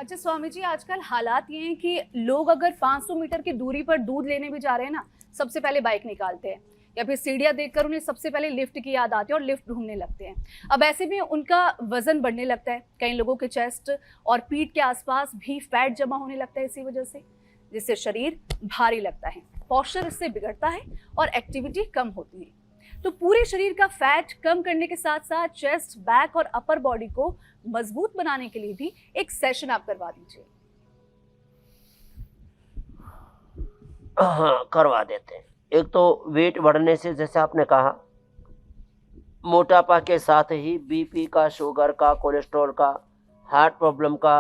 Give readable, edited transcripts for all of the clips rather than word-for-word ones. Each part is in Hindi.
अच्छा स्वामी जी, आजकल हालात ये हैं कि लोग अगर 500 मीटर की दूरी पर दूध लेने भी जा रहे हैं ना, सबसे पहले बाइक निकालते हैं या फिर सीढ़ियां देखकर उन्हें सबसे पहले लिफ्ट की याद आती है और लिफ्ट ढूंढने लगते हैं। अब ऐसे में उनका वजन बढ़ने लगता है, कई लोगों के चेस्ट और पीठ के आसपास भी फैट जमा होने लगता है इसी वजह से, जिससे शरीर भारी लगता है, पोस्चर इससे बिगड़ता है और एक्टिविटी कम होती है। तो पूरे शरीर का फैट कम करने के साथ साथ चेस्ट, बैक और अपर बॉडी को मजबूत बनाने के लिए भी एक सेशन आप करवा दीजिए। हाँ, करवा देते हैं। एक तो वेट बढ़ने से, जैसे आपने कहा, मोटापा के साथ ही बीपी का, शुगर का, कोलेस्ट्रॉल का, हार्ट प्रॉब्लम का,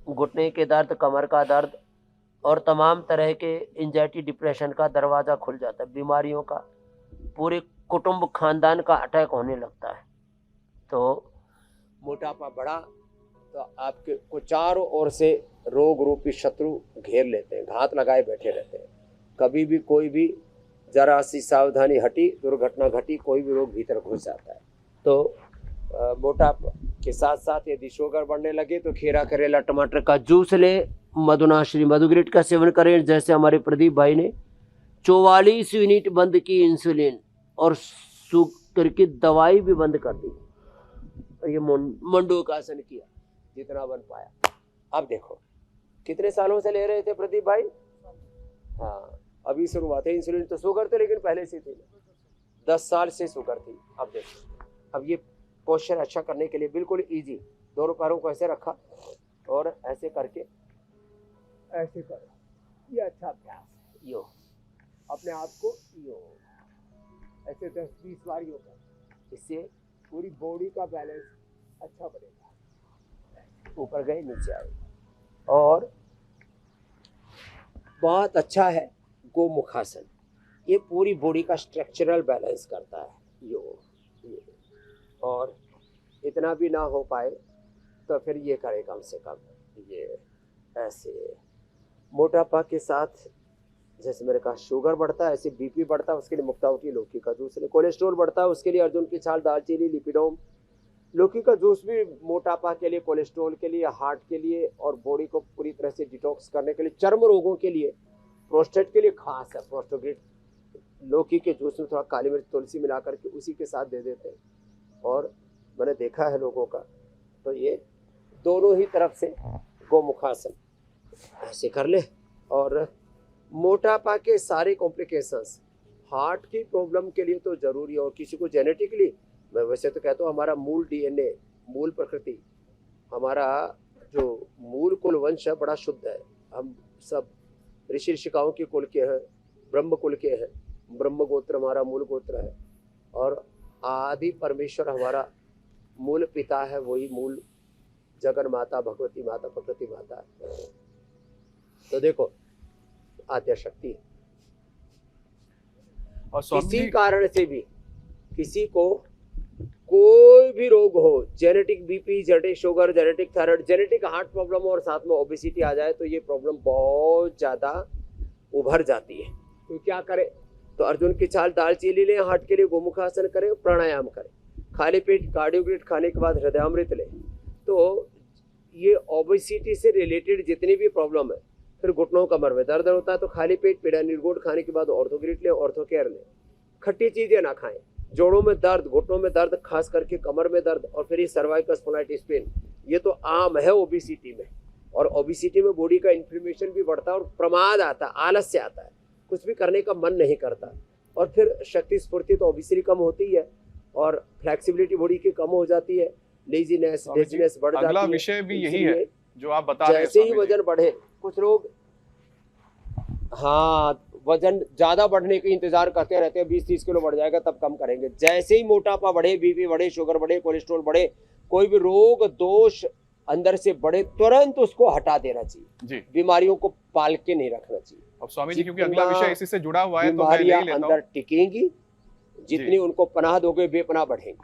घुटने के दर्द, कमर का दर्द और तमाम तरह के एंजाइटी, डिप्रेशन का दरवाज़ा खुल जाता है। बीमारियों का, पूरे कुटुंब खानदान का अटैक होने लगता है। तो मोटापा बढ़ा तो आपके को चारों ओर से रोग रूपी शत्रु घेर लेते हैं, घात लगाए बैठे रहते हैं। कभी भी कोई भी जरा सी सावधानी हटी, दुर्घटना घटी, कोई भी रोग भीतर घुस जाता है। तो मोटापा के साथ साथ यदि शुगर बढ़ने लगे तो खीरा, करेला, टमाटर का जूस लें, मधुनाश्री, मधुग्रिट का सेवन करें। जैसे हमारे प्रदीप भाई ने 44 यूनिट बंद की इंसुलिन और शुगर की दवाई भी बंद कर दी, और ये मंडूकासन किया जितना बन पाया। अब देखो कितने सालों से ले रहे थे प्रदीप भाई? हाँ, अभी शुरुआत है। इंसुलिन तो शुगर थे लेकिन पहले से थी, 10 साल से शुगर थी। अब देखो, अब ये पोस्चर अच्छा करने के लिए बिल्कुल इजी, दोनों पैरों को ऐसे रखा और ऐसे करके ऐसे करो, ये अच्छा अभ्यास है। यो अपने आप को यो ऐसे 10-20 बार यो कर, इससे पूरी बॉडी का बैलेंस अच्छा बनेगा। ऊपर गए, नीचे आए। और बहुत अच्छा है गोमुखासन, ये पूरी बॉडी का स्ट्रक्चरल बैलेंस करता है यो। और इतना भी ना हो पाए तो फिर ये करे कम से कम, ये ऐसे। मोटापा के साथ जैसे मैंने कहा शुगर बढ़ता है, ऐसे बीपी बढ़ता है, उसके लिए मुक्तावती लौकी का जूस ले। कोलेस्ट्रॉल बढ़ता है, उसके लिए अर्जुन की छाल, दालचीनी, लिपिडोम, लौकी का जूस भी मोटापा के लिए, कोलेस्ट्रॉल के लिए, हार्ट के लिए और बॉडी को पूरी तरह से डिटॉक्स करने के लिए, चर्म रोगों के लिए, प्रोस्टेट के लिए खास है प्रोस्टोग्रिट। लौकी के जूस में थोड़ा काली मिर्च, तुलसी मिला करके उसी के साथ दे देते हैं, और मैंने देखा है लोगों का। तो ये दोनों ही तरफ से गोमुखासन ऐसे कर ले। और मोटापा के सारे कॉम्प्लिकेशंस, हार्ट की प्रॉब्लम के लिए तो ज़रूरी है, और किसी को जेनेटिकली, मैं वैसे तो कहता हूँ हमारा मूल डीएनए, मूल प्रकृति, हमारा जो मूल कुल वंश है बड़ा शुद्ध है। हम सब ऋषि ऋषिकाओं के कुल के हैं, ब्रह्म कुल के हैं, ब्रह्म गोत्र हमारा मूल गोत्र है, और आदि परमेश्वर हमारा मूल पिता है, वही मूल जगन माता, भगवती माता, प्रकृति माता है। तो देखो आद्य शक्ति, और किसी कारण से भी किसी को कोई भी रोग हो, genetic BP, genetic sugar, genetic thyroid, genetic heart problem और साथ में ओबेसिटी आ जाए तो ये प्रॉब्लम बहुत ज़्यादा उभर जाती है। तो क्या करें? तो अर्जुन की छाल, दालचीनी लें, हार्ट के लिए गोमुखासन करें, प्राणायाम करें, खाली पेट कार्डियोग्रिट खाने के बाद हृदयामृत लें। तो ये ओबेसिटी से रिलेटेड जितनी भी प्रॉब्लम है, फिर घुटनों कमर में दर्द होता है तो खाली पेट पीड़ा निर्गुण खाने के बाद ऑर्थोग्रिट लें, ऑर्थोकेयर लें। खट्टी चीज़ें ना खाएं, जोड़ों में दर्द, घुटनों में दर्द, खास करके कमर में दर्द, और फिर ये सर्वाइकल स्पोंडिलाइटिस पेन, ये तो आम है ओबेसिटी में। और ओबेसिटी में बॉडी का इन्फ्लेमेशन भी बढ़ता है और प्रमाद आता है, आलस्य आता है, कुछ भी करने का मन नहीं करता, और फिर शक्ति स्फूर्ति तो ऑब्वियसली कम होती है, और फ्लेक्सिबिलिटी बॉडी की कम हो जाती है, लेजीनेस, डेजीनेस बढ़ जाती है। अगला विषय भी यही है जो आप बता रहे हैं। जैसे ही वजन बढ़े, कुछ लोग हाँ वजन ज्यादा बढ़ने के इंतजार करते रहते हैं, 20-30 किलो बढ़ जाएगा तब कम करेंगे। जैसे ही मोटापा बढ़े, बीपी बढ़े, शुगर बढ़े, कोलेस्ट्रॉल बढ़े, कोई भी रोग दोष अंदर से बढ़े, तुरंत उसको हटा देना चाहिए जी। बीमारियों को पाल के नहीं रखना चाहिए। अब स्वामी जी, क्योंकि अगला विषय इसी से जुड़ा हुआ है, तो मैं बीमारियां अंदर टिकेंगी, जितनी उनको पनाह दोगे बेपनाह बढ़ेंगी।